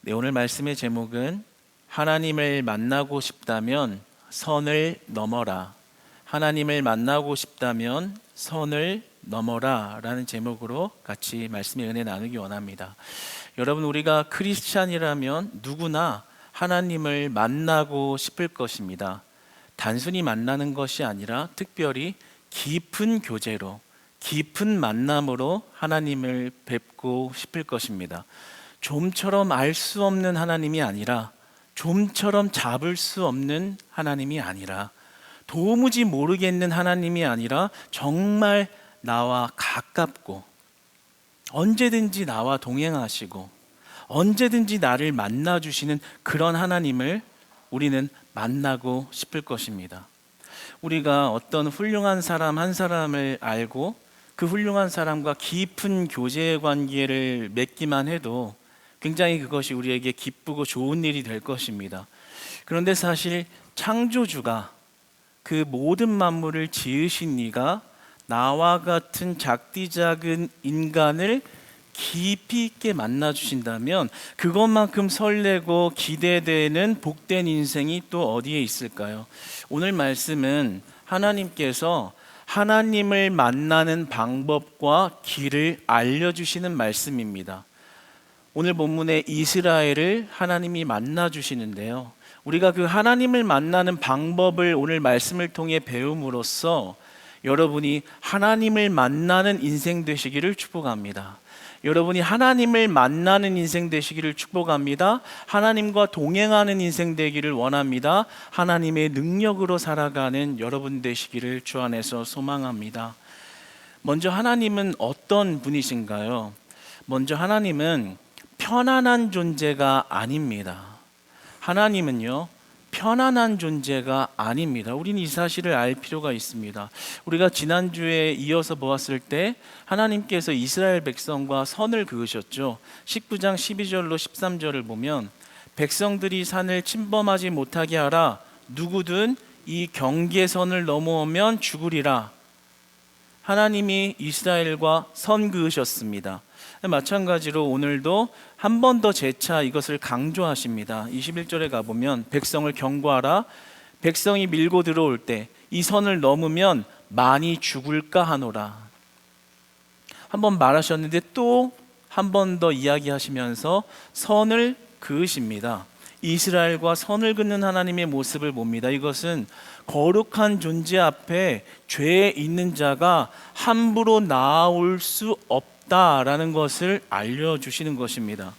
네, 오늘 말씀의 제목은 하나님을 만나고 싶다면 선을 넘어라. 하나님을 만나고 싶다면 선을 넘어라 라는 제목으로 같이 말씀의 은혜 나누기 원합니다. 여러분, 우리가 크리스찬이라면 누구나 하나님을 만나고 싶을 것입니다. 단순히 만나는 것이 아니라 특별히 깊은 교제로, 깊은 만남으로 하나님을 뵙고 싶을 것입니다. 좀처럼 알 수 없는 하나님이 아니라, 좀처럼 잡을 수 없는 하나님이 아니라, 도무지 모르겠는 하나님이 아니라 정말 나와 가깝고 언제든지 나와 동행하시고 언제든지 나를 만나주시는 그런 하나님을 우리는 만나고 싶을 것입니다. 우리가 어떤 훌륭한 사람 한 사람을 알고 그 훌륭한 사람과 깊은 교제 관계를 맺기만 해도 굉장히 그것이 우리에게 기쁘고 좋은 일이 될 것입니다. 그런데 사실 창조주가, 그 모든 만물을 지으신 이가 나와 같은 작디 작은 인간을 깊이 있게 만나 주신다면 그것만큼 설레고 기대되는 복된 인생이 또 어디에 있을까요? 오늘 말씀은 하나님께서 하나님을 만나는 방법과 길을 알려주시는 말씀입니다. 오늘 본문에 이스라엘을 하나님이 만나 주시는데요, 우리가 그 하나님을 만나는 방법을 오늘 말씀을 통해 배움으로써 여러분이 하나님을 만나는 인생 되시기를 축복합니다. 여러분이 하나님을 만나는 인생 되시기를 축복합니다. 하나님과 동행하는 인생 되기를 원합니다. 하나님의 능력으로 살아가는 여러분 되시기를 주 안에서 소망합니다. 먼저 하나님은 어떤 분이신가요? 먼저 하나님은 편안한 존재가 아닙니다. 하나님은요, 편안한 존재가 아닙니다. 우리는 이 사실을 알 필요가 있습니다. 우리가 지난주에 이어서 보았을 때 하나님께서 이스라엘 백성과 선을 그으셨죠. 19장 12절로 13절을 보면 백성들이 산을 침범하지 못하게 하라. 누구든 이 경계선을 넘어오면 죽으리라. 하나님이 이스라엘과 선 그으셨습니다. 마찬가지로 오늘도 한 번 더 재차 이것을 강조하십니다. 21절에 가보면 백성을 경고하라. 백성이 밀고 들어올 때 이 선을 넘으면 많이 죽을까 하노라. 한 번 말하셨는데 또 한 번 더 이야기하시면서 선을 그으십니다. 이스라엘과 선을 긋는 하나님의 모습을 봅니다. 이것은 거룩한 존재 앞에 죄에 있는 자가 함부로 나올 수 없다라는 것을 알려주시는 것입니다.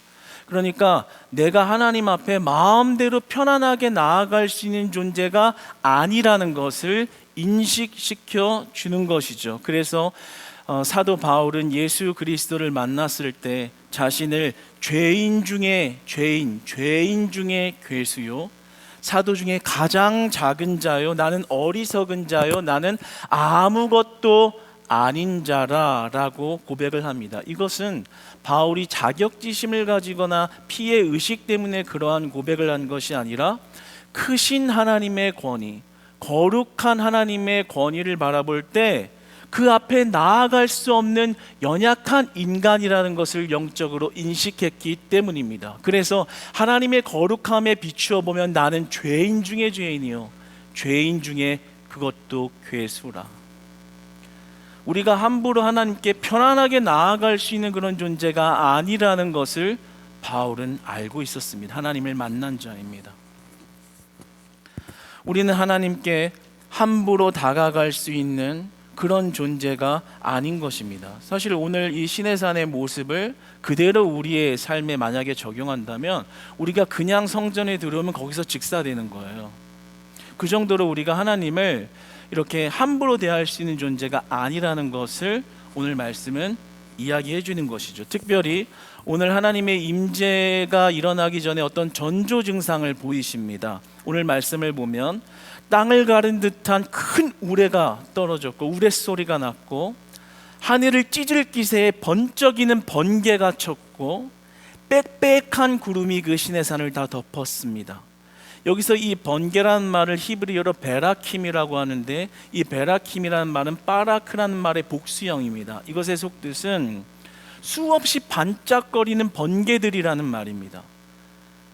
그러니까 내가 하나님 앞에 마음대로 편안하게 나아갈 수 있는 존재가 아니라는 것을 인식시켜 주는 것이죠. 그래서 사도 바울은 예수 그리스도를 만났을 때 자신을 죄인 중에 죄인, 죄인 중에 괴수요, 사도 중에 가장 작은 자요, 나는 어리석은 자요, 나는 아무것도 아닌 자라라고 고백을 합니다. 이것은 바울이 자격지심을 가지거나 피해 의식 때문에 그러한 고백을 한 것이 아니라 크신 하나님의 권위, 거룩한 하나님의 권위를 바라볼 때 그 앞에 나아갈 수 없는 연약한 인간이라는 것을 영적으로 인식했기 때문입니다. 그래서 하나님의 거룩함에 비추어 보면 나는 죄인 중에 죄인이요, 죄인 중에 그것도 괴수라. 우리가 함부로 하나님께 편안하게 나아갈 수 있는 그런 존재가 아니라는 것을 바울은 알고 있었습니다. 하나님을 만난 자입니다. 우리는 하나님께 함부로 다가갈 수 있는 그런 존재가 아닌 것입니다. 사실 오늘 이 시내산의 모습을 그대로 우리의 삶에 만약에 적용한다면 우리가 그냥 성전에 들어오면 거기서 직사되는 거예요. 그 정도로 우리가 하나님을 이렇게 함부로 대할 수 있는 존재가 아니라는 것을 오늘 말씀은 이야기해 주는 것이죠. 특별히 오늘 하나님의 임재가 일어나기 전에 어떤 전조 증상을 보이십니다. 오늘 말씀을 보면 땅을 가른 듯한 큰 우레가 떨어졌고 우레소리가 났고 하늘을 찢을 기세에 번쩍이는 번개가 쳤고 빽빽한 구름이 그 시내산을 다 덮었습니다. 여기서 이 번개라는 말을 히브리어로 베라킴이라고 하는데, 이 베라킴이라는 말은 빠라크라는 말의 복수형입니다. 이것의 속뜻은 수없이 반짝거리는 번개들이라는 말입니다.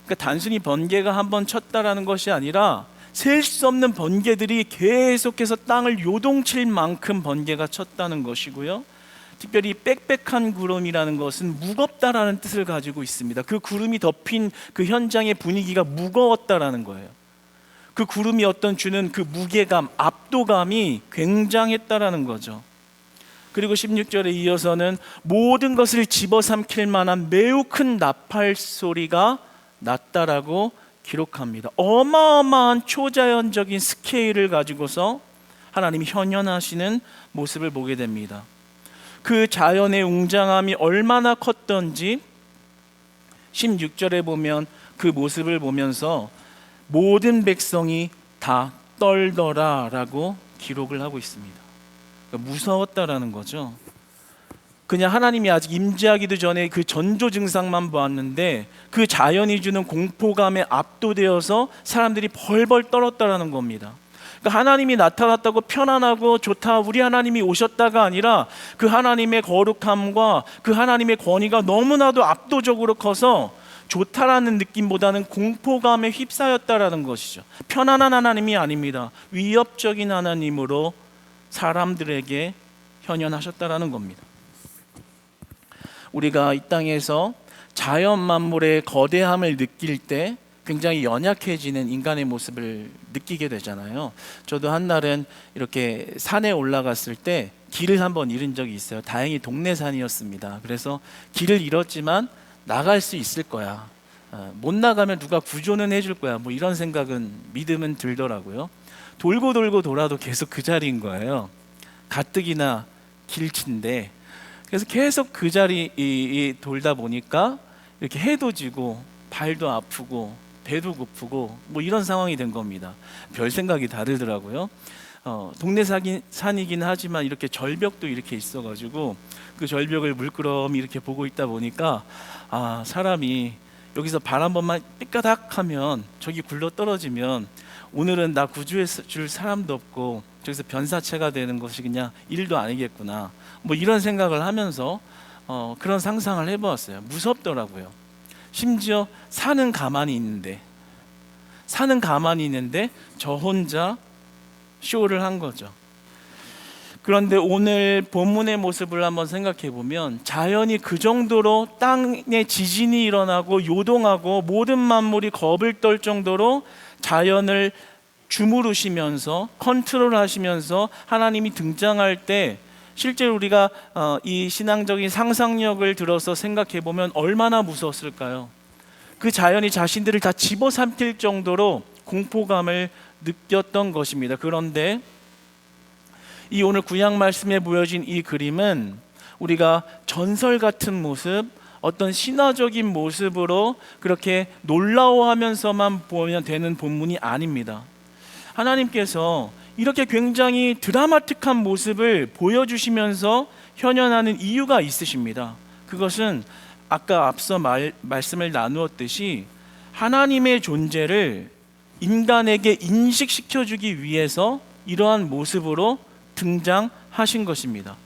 그러니까 단순히 번개가 한번 쳤다라는 것이 아니라 셀 수 없는 번개들이 계속해서 땅을 요동칠 만큼 번개가 쳤다는 것이고요. 특별히 빽빽한 구름이라는 것은 무겁다라는 뜻을 가지고 있습니다. 그 구름이 덮인 그 현장의 분위기가 무거웠다라는 거예요. 그 구름이 어떤 주는 그 무게감, 압도감이 굉장했다라는 거죠. 그리고 16절에 이어서는 모든 것을 집어삼킬 만한 매우 큰 나팔 소리가 났다라고 기록합니다. 어마어마한 초자연적인 스케일을 가지고서 하나님이 현현하시는 모습을 보게 됩니다. 그 자연의 웅장함이 얼마나 컸던지 16절에 보면 그 모습을 보면서 모든 백성이 다 떨더라 라고 기록을 하고 있습니다. 그러니까 무서웠다라는 거죠. 그냥 하나님이 아직 임재하기도 전에 그 전조 증상만 보았는데 그 자연이 주는 공포감에 압도되어서 사람들이 벌벌 떨었다라는 겁니다. 그러니까 하나님이 나타났다고 편안하고 좋다, 우리 하나님이 오셨다가 아니라 그 하나님의 거룩함과 그 하나님의 권위가 너무나도 압도적으로 커서 좋다라는 느낌보다는 공포감에 휩싸였다라는 것이죠. 편안한 하나님이 아닙니다. 위협적인 하나님으로 사람들에게 현현하셨다라는 겁니다. 우리가 이 땅에서 자연 만물의 거대함을 느낄 때 굉장히 연약해지는 인간의 모습을 느끼게 되잖아요. 저도 한날은 이렇게 산에 올라갔을 때 길을 한번 잃은 적이 있어요. 다행히 동네 산이었습니다. 그래서 길을 잃었지만 나갈 수 있을 거야. 못 나가면 누가 구조는 해줄 거야. 뭐 이런 생각은, 믿음은 들더라고요. 돌고 돌고 돌아도 계속 그 자리인 거예요. 가뜩이나 길친데. 그래서 계속 그 자리 돌다 보니까 이렇게 해도 지고 발도 아프고 배도 고프고 뭐 이런 상황이 된 겁니다. 별 생각이 다르더라고요. 동네 산이긴 하지만 이렇게 절벽도 이렇게 있어가지고 그 절벽을 물끄러미 이렇게 보고 있다 보니까 사람이 여기서 발 한 번만 삐까닥 하면 저기 굴러 떨어지면 오늘은 나 구조해 줄 사람도 없고 저기서 변사체가 되는 것이 그냥 일도 아니겠구나, 뭐 이런 생각을 하면서 그런 상상을 해보았어요. 무섭더라고요. 심지어 산은 가만히 있는데 저 혼자 쇼를 한 거죠. 그런데 오늘 본문의 모습을 한번 생각해 보면 자연이 그 정도로 땅에 지진이 일어나고 요동하고 모든 만물이 겁을 떨 정도로 자연을 주무르시면서 컨트롤하시면서 하나님이 등장할 때 실제로 우리가 이 신앙적인 상상력을 들어서 생각해 보면 얼마나 무서웠을까요? 그 자연이 자신들을 다 집어삼킬 정도로 공포감을 느꼈던 것입니다. 그런데 이 오늘 구약 말씀에 보여진 이 그림은 우리가 전설 같은 모습, 어떤 신화적인 모습으로 그렇게 놀라워하면서만 보면 되는 본문이 아닙니다. 하나님께서 이렇게 굉장히 드라마틱한 모습을 보여주시면서 현현하는 이유가 있으십니다. 그것은 아까 앞서 말씀을 나누었듯이 하나님의 존재를 인간에게 인식시켜주기 위해서 이러한 모습으로 등장하신 것입니다.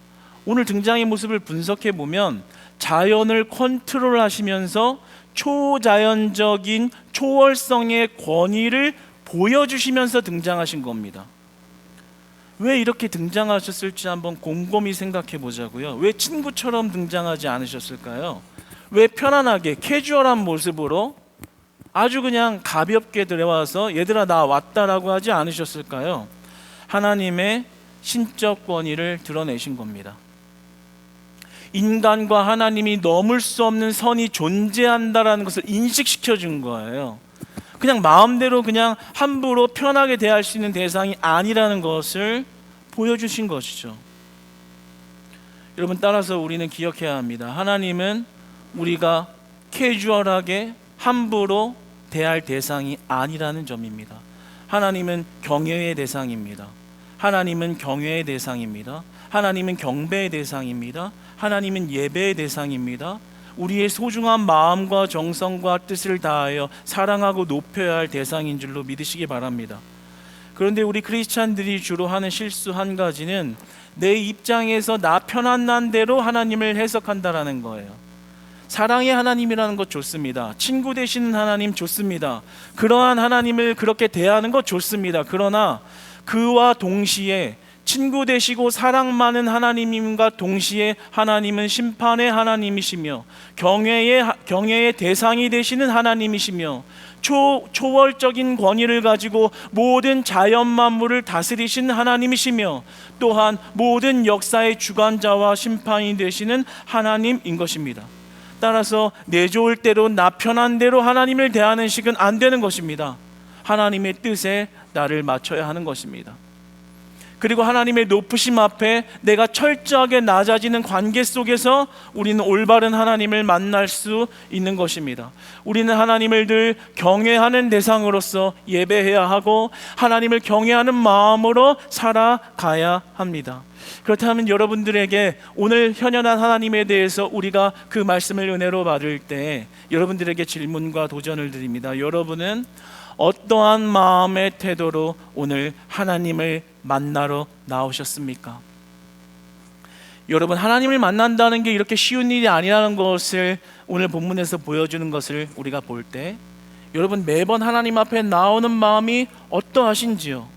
오늘 등장의 모습을 분석해 보면 자연을 컨트롤하시면서 초자연적인 초월성의 권위를 보여주시면서 등장하신 겁니다. 왜 이렇게 등장하셨을지 한번 곰곰이 생각해 보자고요. 왜 친구처럼 등장하지 않으셨을까요? 왜 편안하게 캐주얼한 모습으로 아주 그냥 가볍게 들어와서 얘들아 나 왔다라고 하지 않으셨을까요? 하나님의 신적 권위를 드러내신 겁니다. 인간과 하나님이 넘을 수 없는 선이 존재한다라는 것을 인식시켜 준 거예요. 그냥 마음대로 그냥 함부로 편하게 대할 수 있는 대상이 아니라는 것을 보여주신 것이죠. 여러분, 따라서 우리는 기억해야 합니다. 하나님은 우리가 캐주얼하게 함부로 대할 대상이 아니라는 점입니다. 하나님은 경외의 대상입니다. 하나님은 경외의 대상입니다. 하나님은 경배의 대상입니다. 하나님은 예배의 대상입니다. 우리의 소중한 마음과 정성과 뜻을 다하여 사랑하고 높여야 할 대상인 줄로 믿으시기 바랍니다. 그런데 우리 크리스찬들이 주로 하는 실수 한 가지는 내 입장에서 나 편안한 대로 하나님을 해석한다라는 거예요. 사랑의 하나님이라는 것 좋습니다. 친구 되시는 하나님 좋습니다. 그러한 하나님을 그렇게 대하는 것 좋습니다. 그러나 그와 동시에 친구 되시고 사랑 많은 하나님임과 동시에 하나님은 심판의 하나님이시며 경외의 대상이 되시는 하나님이시며 초월적인 권위를 가지고 모든 자연 만물을 다스리신 하나님이시며 또한 모든 역사의 주관자와 심판이 되시는 하나님인 것입니다. 따라서 내 좋을 대로 나 편한 대로 하나님을 대하는 식은 안 되는 것입니다. 하나님의 뜻에 나를 맞춰야 하는 것입니다. 그리고 하나님의 높으심 앞에 내가 철저하게 낮아지는 관계 속에서 우리는 올바른 하나님을 만날 수 있는 것입니다. 우리는 하나님을 늘 경외하는 대상으로서 예배해야 하고 하나님을 경외하는 마음으로 살아가야 합니다. 그렇다면 여러분들에게 오늘 현현한 하나님에 대해서 우리가 그 말씀을 은혜로 받을 때 여러분들에게 질문과 도전을 드립니다. 여러분은 어떠한 마음의 태도로 오늘 하나님을 만나러 나오셨습니까? 여러분, 하나님을 만난다는 게 이렇게 쉬운 일이 아니라는 것을 오늘 본문에서 보여주는 것을 우리가 볼 때 여러분 매번 하나님 앞에 나오는 마음이 어떠하신지요?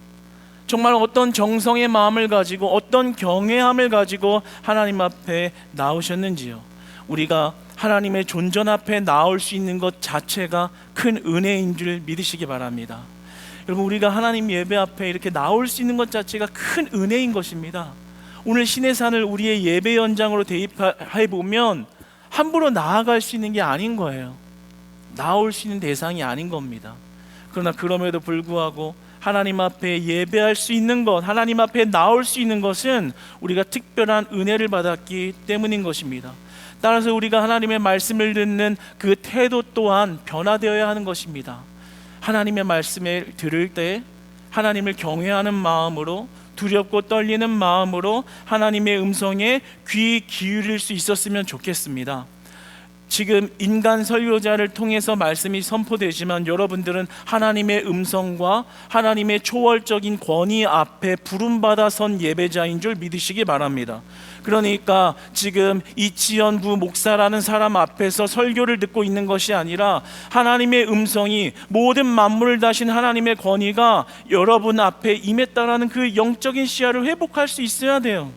정말 어떤 정성의 마음을 가지고 어떤 경외함을 가지고 하나님 앞에 나오셨는지요? 우리가 하나님의 존전 앞에 나올 수 있는 것 자체가 큰 은혜인 줄 믿으시기 바랍니다. 여러분, 우리가 하나님 예배 앞에 이렇게 나올 수 있는 것 자체가 큰 은혜인 것입니다. 오늘 시내산을 우리의 예배 현장으로 대입해 보면 함부로 나아갈 수 있는 게 아닌 거예요. 나올 수 있는 대상이 아닌 겁니다. 그러나 그럼에도 불구하고 하나님 앞에 예배할 수 있는 것, 하나님 앞에 나올 수 있는 것은 우리가 특별한 은혜를 받았기 때문인 것입니다. 따라서 우리가 하나님의 말씀을 듣는 그 태도 또한 변화되어야 하는 것입니다. 하나님의 말씀을 들을 때 하나님을 경외하는 마음으로, 두렵고 떨리는 마음으로 하나님의 음성에 귀 기울일 수 있었으면 좋겠습니다. 지금 인간 설교자를 통해서 말씀이 선포되지만 여러분들은 하나님의 음성과 하나님의 초월적인 권위 앞에 부름받아 선 예배자인 줄 믿으시기 바랍니다. 그러니까 지금 이치현부 목사라는 사람 앞에서 설교를 듣고 있는 것이 아니라 하나님의 음성이 모든 만물을 다신 하나님의 권위가 여러분 앞에 임했다라는 그 영적인 시야를 회복할 수 있어야 돼요.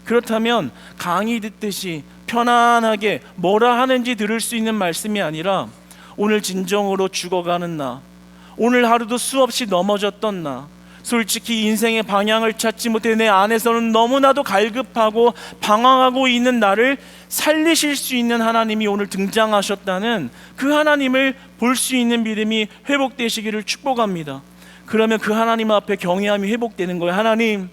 그렇다면 강의 듣듯이 편안하게 뭐라 하는지 들을 수 있는 말씀이 아니라 오늘 진정으로 죽어가는 나, 오늘 하루도 수없이 넘어졌던 나, 솔직히 인생의 방향을 찾지 못해 내 안에서는 너무나도 갈급하고 방황하고 있는 나를 살리실 수 있는 하나님이 오늘 등장하셨다는 그 하나님을 볼 수 있는 믿음이 회복되시기를 축복합니다. 그러면 그 하나님 앞에 경외함이 회복되는 거예요. 하나님,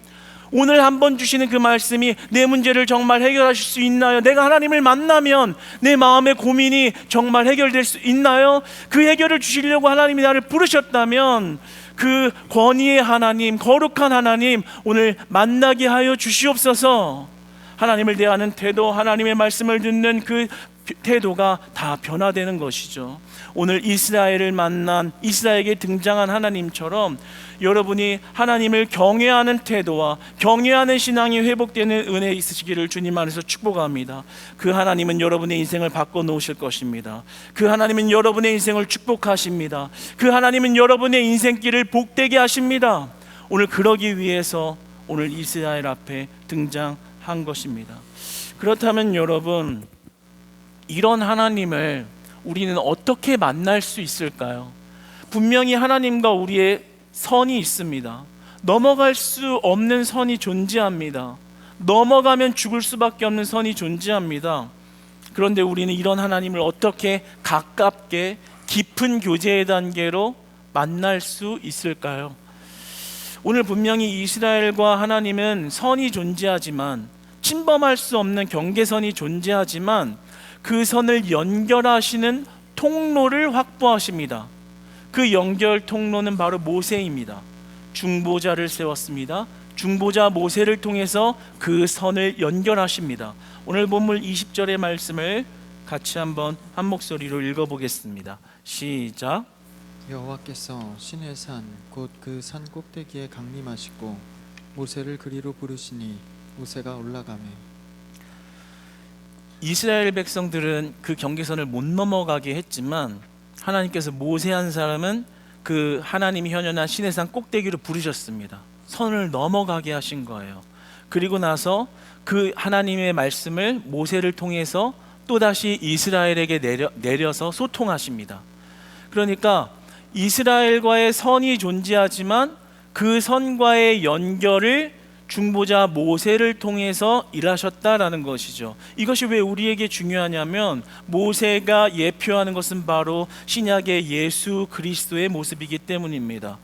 오늘 한번 주시는 그 말씀이 내 문제를 정말 해결하실 수 있나요? 내가 하나님을 만나면 내 마음의 고민이 정말 해결될 수 있나요? 그 해결을 주시려고 하나님이 나를 부르셨다면 그 권위의 하나님, 거룩한 하나님 오늘 만나게 하여 주시옵소서. 하나님을 대하는 태도, 하나님의 말씀을 듣는 그 태도가 다 변화되는 것이죠. 오늘 이스라엘을 만난, 이스라엘에게 등장한 하나님처럼 여러분이 하나님을 경외하는 태도와 경외하는 신앙이 회복되는 은혜 있으시기를 주님 안에서 축복합니다. 그 하나님은 여러분의 인생을 바꿔 놓으실 것입니다. 그 하나님은 여러분의 인생을 축복하십니다. 그 하나님은 여러분의 인생길을 복되게 하십니다. 오늘 그러기 위해서 오늘 이스라엘 앞에 등장한 것입니다. 그렇다면 여러분, 이런 하나님을 우리는 어떻게 만날 수 있을까요? 분명히 하나님과 우리의 선이 있습니다. 넘어갈 수 없는 선이 존재합니다. 넘어가면 죽을 수밖에 없는 선이 존재합니다. 그런데 우리는 이런 하나님을 어떻게 가깝게 깊은 교제의 단계로 만날 수 있을까요? 오늘 분명히 이스라엘과 하나님은 선이 존재하지만, 침범할 수 없는 경계선이 존재하지만 그 선을 연결하시는 통로를 확보하십니다. 그 연결 통로는 바로 모세입니다. 중보자를 세웠습니다. 중보자 모세를 통해서 그 선을 연결하십니다. 오늘 본문 20절의 말씀을 같이 한번 한 목소리로 읽어보겠습니다. 시작. 여호와께서 시내산 곧 그 산 꼭대기에 강림하시고 모세를 그리로 부르시니 모세가 올라가매. 이스라엘 백성들은 그 경계선을 못 넘어가게 했지만 하나님께서 모세 한 사람은 그 하나님이 현현한 시내산 꼭대기로 부르셨습니다. 선을 넘어가게 하신 거예요. 그리고 나서 그 하나님의 말씀을 모세를 통해서 또다시 이스라엘에게 내려서 소통하십니다. 그러니까 이스라엘과의 선이 존재하지만 그 선과의 연결을 중보자 모세를 통해서 일하셨다라는 것이죠. 이것이 왜 우리에게 중요하냐면 모세가 예표하는 것은 바로 신약의 예수 그리스도의 모습이기 때문입니다.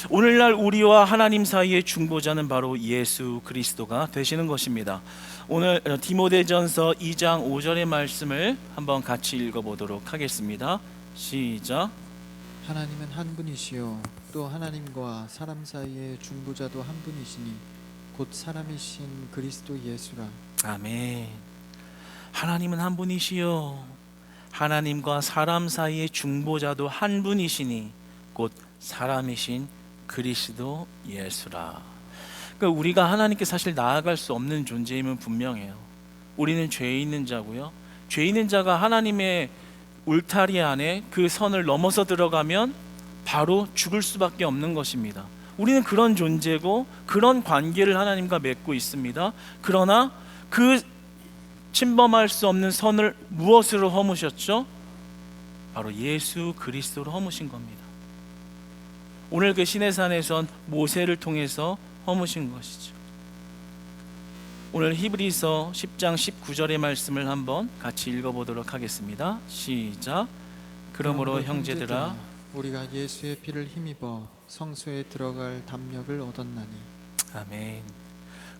오늘날 우리와 하나님 사이의 중보자는 바로 예수 그리스도가 되시는 것입니다. 오늘 디모데전서 2장 5절의 말씀을 한번 같이 읽어보도록 하겠습니다. 시작. 하나님은 한 분이시요 또 하나님과 사람 사이의 중보자도 한 분이시니 곧 사람이신 그리스도 예수라. 아멘. 하나님은 한 분이시요 하나님과 사람 사이의 중보자도 한 분이시니 곧 사람이신 그리스도 예수라. 그러니까 우리가 하나님께 사실 나아갈 수 없는 존재임은 분명해요. 우리는 죄 있는 자고요. 죄 있는 자가 하나님의 울타리 안에 그 선을 넘어서 들어가면 바로 죽을 수밖에 없는 것입니다. 우리는 그런 존재고 그런 관계를 하나님과 맺고 있습니다. 그러나 그 침범할 수 없는 선을 무엇으로 허무셨죠? 바로 예수 그리스도로 허무신 겁니다. 오늘 그 시내산에선 모세를 통해서 허무신 것이죠. 오늘 히브리서 10장 19절의 말씀을 한번 같이 읽어보도록 하겠습니다. 시작. 그러므로 형제들아 우리가 예수의 피를 힘입어 성소에 들어갈 담력을 얻었나니. 아멘.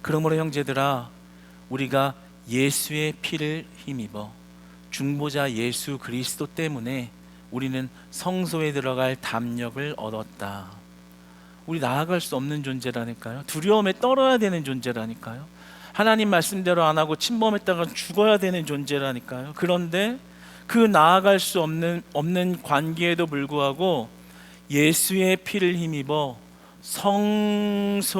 그러므로 형제들아 우리가 예수의 피를 힘입어 중보자 예수 그리스도 때문에 우리는 성소에 들어갈 담력을 얻었다. 우리 나아갈 수 없는 존재라니까요. 두려움에 떨어야 되는 존재라니까요. 하나님 말씀대로 안 하고 침범했다가 죽어야 되는 존재라니까요. 그런데 그 나아갈 수 없는 관계에도 불구하고 예수의 피를 힘입어 성소에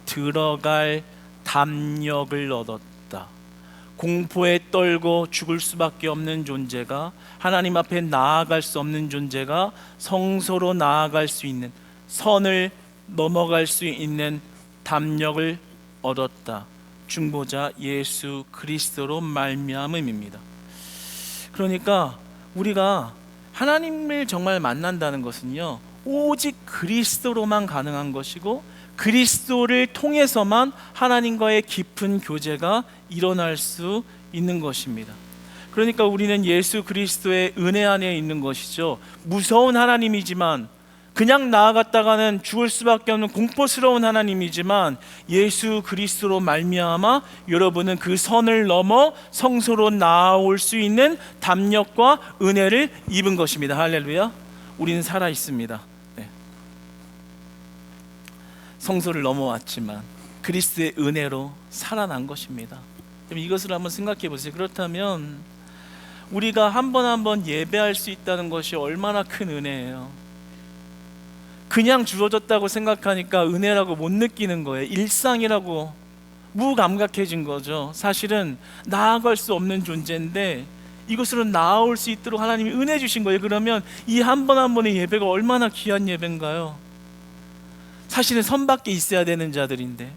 들어갈 담력을 얻었다. 공포에 떨고 죽을 수밖에 없는 존재가, 하나님 앞에 나아갈 수 없는 존재가 성소로 나아갈 수 있는, 선을 넘어갈 수 있는 담력을 얻었다. 중보자 예수 그리스도로 말미암음입니다. 그러니까 우리가 하나님을 정말 만난다는 것은요, 오직 그리스도로만 가능한 것이고 그리스도를 통해서만 하나님과의 깊은 교제가 일어날 수 있는 것입니다. 그러니까 우리는 예수 그리스도의 은혜 안에 있는 것이죠. 무서운 하나님이지만, 그냥 나아갔다가는 죽을 수밖에 없는 공포스러운 하나님이지만, 예수 그리스도로 말미암아 여러분은 그 선을 넘어 성소로 나아올 수 있는 담력과 은혜를 입은 것입니다. 할렐루야. 우리는 살아 있습니다. 네. 성소를 넘어왔지만 그리스도의 은혜로 살아난 것입니다. 이것을 한번 생각해 보세요. 그렇다면 우리가 한 번 한 번 예배할 수 있다는 것이 얼마나 큰 은혜예요. 그냥 주어졌다고 생각하니까 은혜라고 못 느끼는 거예요. 일상이라고 무감각해진 거죠. 사실은 나아갈 수 없는 존재인데 이것으로 나아올 수 있도록 하나님이 은혜 주신 거예요. 그러면 이 한 번 한 번의 예배가 얼마나 귀한 예배인가요? 사실은 선 밖에 있어야 되는 자들인데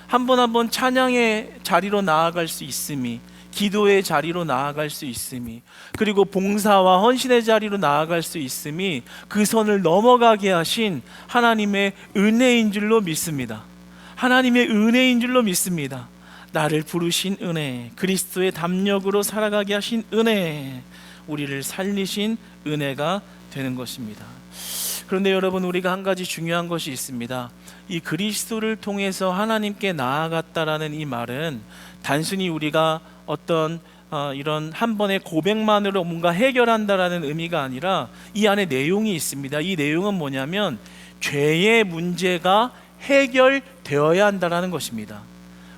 한 번 한 번 찬양의 자리로 나아갈 수 있음이, 기도의 자리로 나아갈 수 있음이, 그리고 봉사와 헌신의 자리로 나아갈 수 있음이 그 선을 넘어가게 하신 하나님의 은혜인 줄로 믿습니다. 하나님의 은혜인 줄로 믿습니다. 나를 부르신 은혜, 그리스도의 담력으로 살아가게 하신 은혜, 우리를 살리신 은혜가 되는 것입니다. 그런데 여러분, 우리가 한 가지 중요한 것이 있습니다. 이 그리스도를 통해서 하나님께 나아갔다라는 이 말은 단순히 우리가 어떤 이런 한 번의 고백만으로 뭔가 해결한다라는 의미가 아니라 이 안에 내용이 있습니다. 이 내용은 뭐냐면 죄의 문제가 해결되어야 한다라는 것입니다.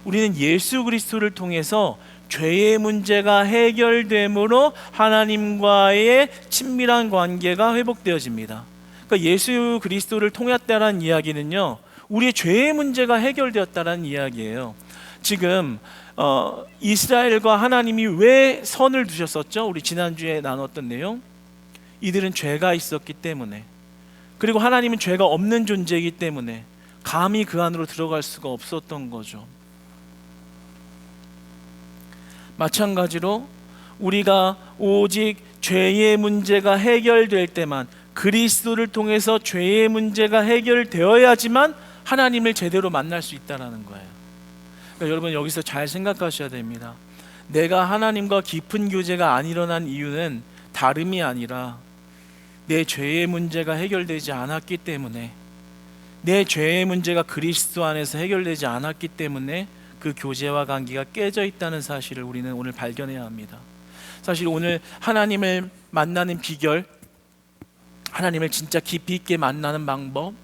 우리는 예수 그리스도를 통해서 죄의 문제가 해결됨으로 하나님과의 친밀한 관계가 회복되어집니다. 그러니까 예수 그리스도를 통했다라는 이야기는요, 우리의 죄의 문제가 해결되었다라는 이야기예요. 지금 이스라엘과 하나님이 왜 선을 두셨었죠? 우리 지난주에 나눴던 내용. 이들은 죄가 있었기 때문에, 그리고 하나님은 죄가 없는 존재이기 때문에 감히 그 안으로 들어갈 수가 없었던 거죠. 마찬가지로 우리가 오직 죄의 문제가 해결될 때만, 그리스도를 통해서 죄의 문제가 해결되어야지만 하나님을 제대로 만날 수 있다는 거예요. 그러니까 여러분 여기서 잘 생각하셔야 됩니다. 내가 하나님과 깊은 교제가 안 일어난 이유는 다름이 아니라 내 죄의 문제가 해결되지 않았기 때문에, 내 죄의 문제가 그리스도 안에서 해결되지 않았기 때문에 그 교제와 관계가 깨져 있다는 사실을 우리는 오늘 발견해야 합니다. 사실 오늘 하나님을 만나는 비결, 하나님을 진짜 깊이 있게 만나는 방법,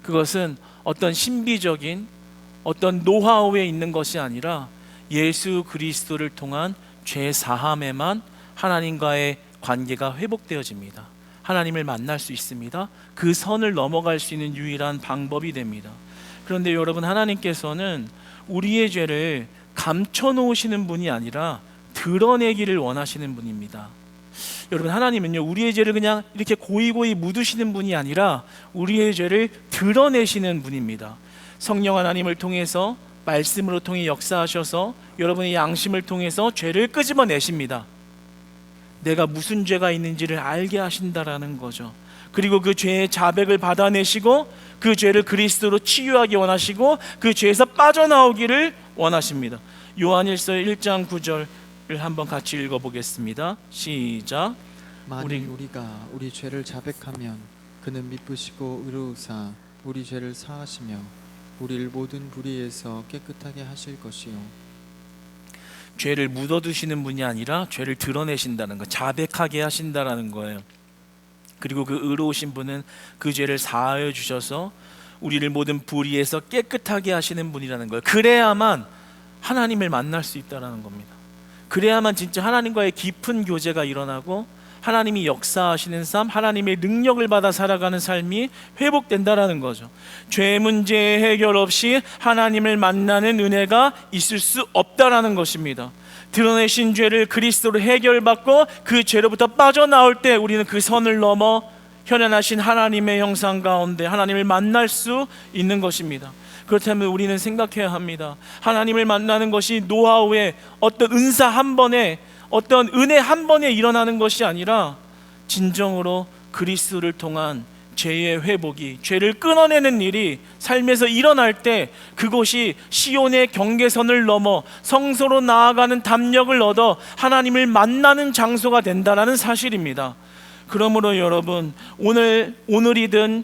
그것은 어떤 신비적인 어떤 노하우에 있는 것이 아니라 예수 그리스도를 통한 죄 사함에만 하나님과의 관계가 회복되어집니다. 하나님을 만날 수 있습니다. 그 선을 넘어갈 수 있는 유일한 방법이 됩니다. 그런데 여러분, 하나님께서는 우리의 죄를 감춰놓으시는 분이 아니라 드러내기를 원하시는 분입니다. 여러분, 하나님은요, 우리의 죄를 그냥 이렇게 고이고이 묻으시는 분이 아니라 우리의 죄를 드러내시는 분입니다. 성령 하나님을 통해서, 말씀으로 통해 역사하셔서 여러분의 양심을 통해서 죄를 끄집어내십니다. 내가 무슨 죄가 있는지를 알게 하신다라는 거죠. 그리고 그 죄의 자백을 받아내시고 그 죄를 그리스도로 치유하기 원하시고 그 죄에서 빠져나오기를 원하십니다. 요한일서 1장 9절을 한번 같이 읽어보겠습니다. 시작. 만일 우리가 우리 죄를 자백하면 그는 미쁘시고 의로우사 우리 죄를 사하시며 우리를 모든 불의에서 깨끗하게 하실 것이요. 죄를 묻어두시는 분이 아니라 죄를 드러내신다는 거, 자백하게 하신다라는 거예요. 그리고 그 의로우신 분은 그 죄를 사하여 주셔서 우리를 모든 불의에서 깨끗하게 하시는 분이라는 거예요. 그래야만 하나님을 만날 수 있다라는 겁니다. 그래야만 진짜 하나님과의 깊은 교제가 일어나고 하나님이 역사하시는 삶, 하나님의 능력을 받아 살아가는 삶이 회복된다라는 거죠. 죄 문제 해결 없이 하나님을 만나는 은혜가 있을 수 없다라는 것입니다. 드러내신 죄를 그리스도로 해결받고 그 죄로부터 빠져나올 때 우리는 그 선을 넘어 현현하신 하나님의 형상 가운데 하나님을 만날 수 있는 것입니다. 그렇다면 우리는 생각해야 합니다. 하나님을 만나는 것이 노하우의 어떤 은사 한 번에, 어떤 은혜 한 번에 일어나는 것이 아니라 진정으로 그리스도를 통한 죄의 회복이, 죄를 끊어내는 일이 삶에서 일어날 때 그것이 시온의 경계선을 넘어 성소로 나아가는 담력을 얻어 하나님을 만나는 장소가 된다는 사실입니다. 그러므로 여러분, 오늘이든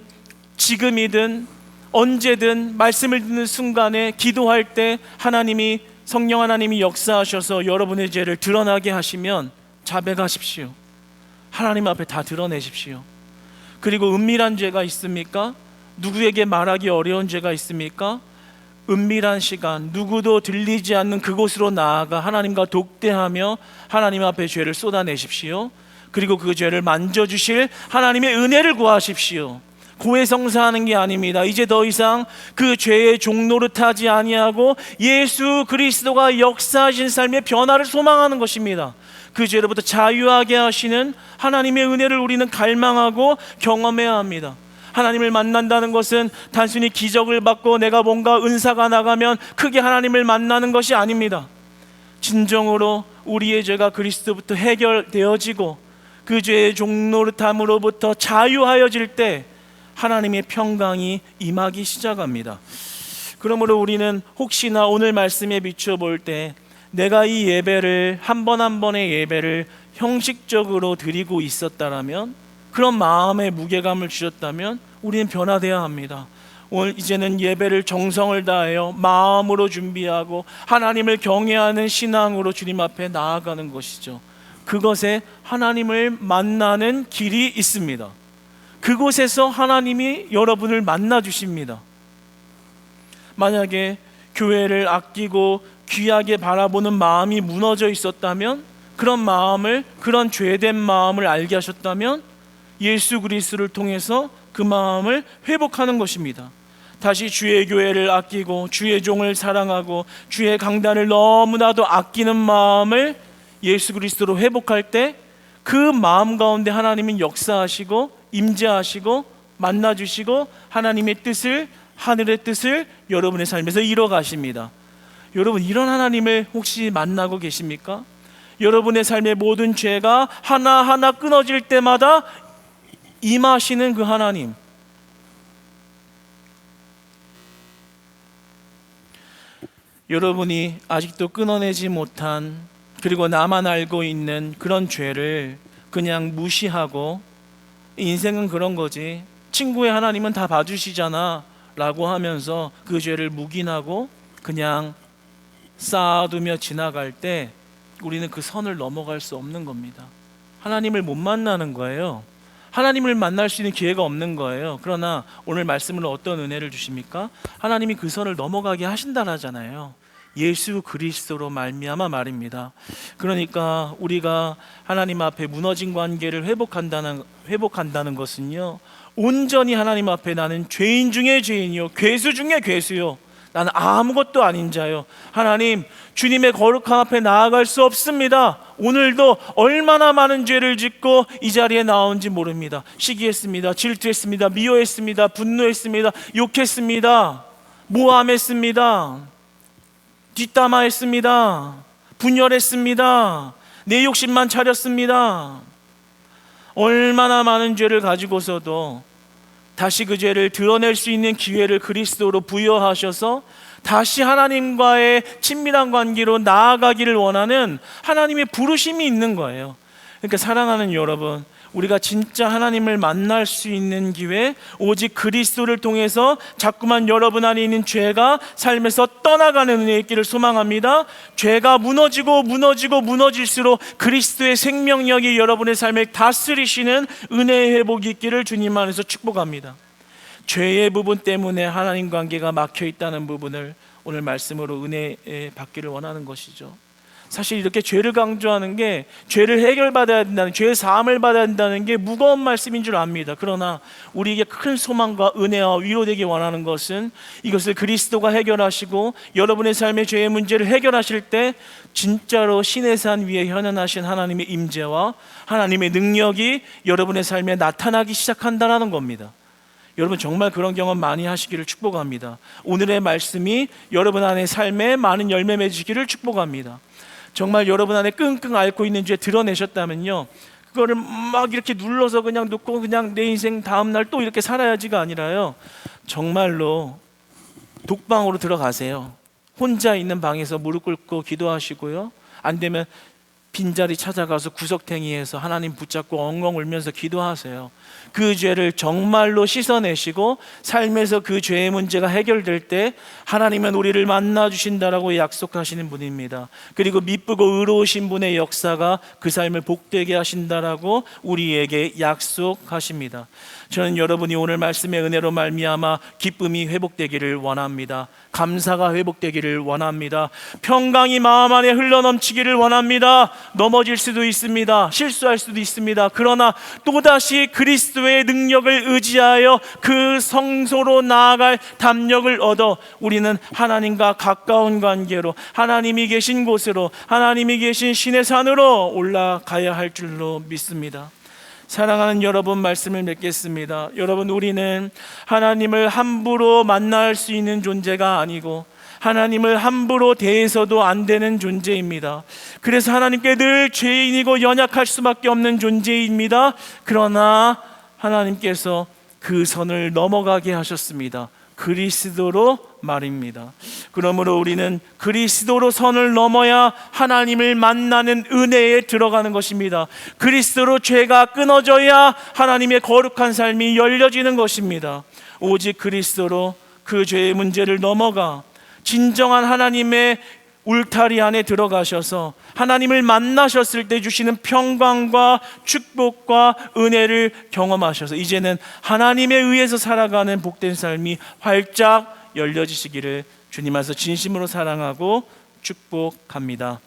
지금이든 언제든 말씀을 듣는 순간에 기도할 때 성령 하나님이 역사하셔서 여러분의 죄를 드러나게 하시면 자백하십시오. 하나님 앞에 다 드러내십시오. 그리고 은밀한 죄가 있습니까? 누구에게 말하기 어려운 죄가 있습니까? 은밀한 시간, 누구도 들리지 않는 그곳으로 나아가 하나님과 독대하며 하나님 앞에 죄를 쏟아내십시오. 그리고 그 죄를 만져주실 하나님의 은혜를 구하십시오. 고해성사하는 게 아닙니다. 이제 더 이상 그 죄의 종노릇하지 아니하고 예수 그리스도가 역사하신 삶의 변화를 소망하는 것입니다. 그 죄로부터 자유하게 하시는 하나님의 은혜를 우리는 갈망하고 경험해야 합니다. 하나님을 만난다는 것은 단순히 기적을 받고 내가 뭔가 은사가 나가면 크게 하나님을 만나는 것이 아닙니다. 진정으로 우리의 죄가 그리스도부터 해결되어지고 그 죄의 종노릇함으로부터 자유하여질 때 하나님의 평강이 임하기 시작합니다. 그러므로 우리는 혹시나 오늘 말씀에 비추어 볼 때 내가 이 예배를 한 번 한 번의 예배를 형식적으로 드리고 있었다라면, 그런 마음의 무게감을 주셨다면 우리는 변화되어야 합니다. 오늘 이제는 예배를 정성을 다하여 마음으로 준비하고 하나님을 경외하는 신앙으로 주님 앞에 나아가는 것이죠. 그것에 하나님을 만나는 길이 있습니다. 그곳에서 하나님이 여러분을 만나 주십니다. 만약에 교회를 아끼고 귀하게 바라보는 마음이 무너져 있었다면, 그런 죄된 마음을 알게 하셨다면 예수 그리스도를 통해서 그 마음을 회복하는 것입니다. 다시 주의 교회를 아끼고 주의 종을 사랑하고 주의 강단을 너무나도 아끼는 마음을 예수 그리스도로 회복할 때 그 마음 가운데 하나님은 역사하시고 임재하시고 만나주시고 하나님의 뜻을, 하늘의 뜻을 여러분의 삶에서 이뤄 가십니다. 여러분, 이런 하나님을 혹시 만나고 계십니까? 여러분의 삶의 모든 죄가 하나하나 끊어질 때마다 임하시는 그 하나님, 여러분이 아직도 끊어내지 못한, 그리고 나만 알고 있는 그런 죄를 그냥 무시하고 인생은 그런 거지, 친구의 하나님은 다 봐주시잖아 라고 하면서 그 죄를 묵인하고 그냥 쌓아두며 지나갈 때 우리는 그 선을 넘어갈 수 없는 겁니다. 하나님을 못 만나는 거예요. 하나님을 만날 수 있는 기회가 없는 거예요. 그러나 오늘 말씀으로 어떤 은혜를 주십니까? 하나님이 그 선을 넘어가게 하신다잖아요. 예수 그리스도로 말미암아 말입니다. 그러니까 우리가 하나님 앞에 무너진 관계를 회복한다는 것은요, 온전히 하나님 앞에 나는 죄인 중에 죄인이요 괴수 중에 괴수요, 나는 아무것도 아닌 자요, 하나님 주님의 거룩함 앞에 나아갈 수 없습니다. 오늘도 얼마나 많은 죄를 짓고 이 자리에 나온지 모릅니다. 시기했습니다, 질투했습니다, 미워했습니다, 분노했습니다, 욕했습니다, 모함했습니다, 뒷담화했습니다, 분열했습니다, 내 욕심만 차렸습니다. 얼마나 많은 죄를 가지고서도 다시 그 죄를 드러낼 수 있는 기회를 그리스도로 부여하셔서 다시 하나님과의 친밀한 관계로 나아가기를 원하는 하나님의 부르심이 있는 거예요. 그러니까 사랑하는 여러분, 우리가 진짜 하나님을 만날 수 있는 기회, 오직 그리스도를 통해서 자꾸만 여러분 안에 있는 죄가 삶에서 떠나가는 은혜 있기를 소망합니다. 죄가 무너질수록 그리스도의 생명력이 여러분의 삶을 다스리시는 은혜의 회복이 있기를 주님 안에서 축복합니다. 죄의 부분 때문에 하나님 관계가 막혀 있다는 부분을 오늘 말씀으로 은혜 받기를 원하는 것이죠. 사실 이렇게 죄를 강조하는 게, 죄를 해결받아야 된다는, 죄의 사함을 받아야 된다는 게 무거운 말씀인 줄 압니다. 그러나 우리에게 큰 소망과 은혜와 위로되기 원하는 것은 이것을 그리스도가 해결하시고 여러분의 삶의 죄의 문제를 해결하실 때 진짜로 신의 산 위에 현현하신 하나님의 임재와 하나님의 능력이 여러분의 삶에 나타나기 시작한다는 겁니다. 여러분, 정말 그런 경험 많이 하시기를 축복합니다. 오늘의 말씀이 여러분 안의 삶에 많은 열매 맺으시기를 축복합니다. 정말 여러분 안에 끙끙 앓고 있는 죄 드러내셨다면요, 그거를 막 이렇게 눌러서 그냥 놓고 그냥 내 인생 다음날 또 이렇게 살아야지가 아니라요, 정말로 독방으로 들어가세요. 혼자 있는 방에서 무릎 꿇고 기도하시고요, 안 되면 빈자리 찾아가서 구석탱이에서 하나님 붙잡고 엉엉 울면서 기도하세요. 그 죄를 정말로 씻어내시고 삶에서 그 죄의 문제가 해결될 때 하나님은 우리를 만나주신다라고 약속하시는 분입니다. 그리고 미쁘고 의로우신 분의 역사가 그 삶을 복되게 하신다라고 우리에게 약속하십니다. 저는 여러분이 오늘 말씀의 은혜로 말미암아 기쁨이 회복되기를 원합니다. 감사가 회복되기를 원합니다. 평강이 마음 안에 흘러넘치기를 원합니다. 넘어질 수도 있습니다. 실수할 수도 있습니다. 그러나 또다시 그리스도의 능력을 의지하여 그 성소로 나아갈 담력을 얻어 우리는 하나님과 가까운 관계로, 하나님이 계신 곳으로, 하나님이 계신 신의 산으로 올라가야 할 줄로 믿습니다. 사랑하는 여러분, 말씀을 맺겠습니다. 여러분, 우리는 하나님을 함부로 만날 수 있는 존재가 아니고 하나님을 함부로 대해서도 안 되는 존재입니다. 그래서 하나님께 늘 죄인이고 연약할 수밖에 없는 존재입니다. 그러나 하나님께서 그 선을 넘어가게 하셨습니다. 그리스도로 말입니다. 그러므로 우리는 그리스도로 선을 넘어야 하나님을 만나는 은혜에 들어가는 것입니다. 그리스도로 죄가 끊어져야 하나님의 거룩한 삶이 열려지는 것입니다. 오직 그리스도로 그 죄의 문제를 넘어가 진정한 하나님의 울타리 안에 들어가셔서 하나님을 만나셨을 때 주시는 평강과 축복과 은혜를 경험하셔서 이제는 하나님에 의해서 살아가는 복된 삶이 활짝 열려지시기를 주님 안에서 진심으로 사랑하고 축복합니다.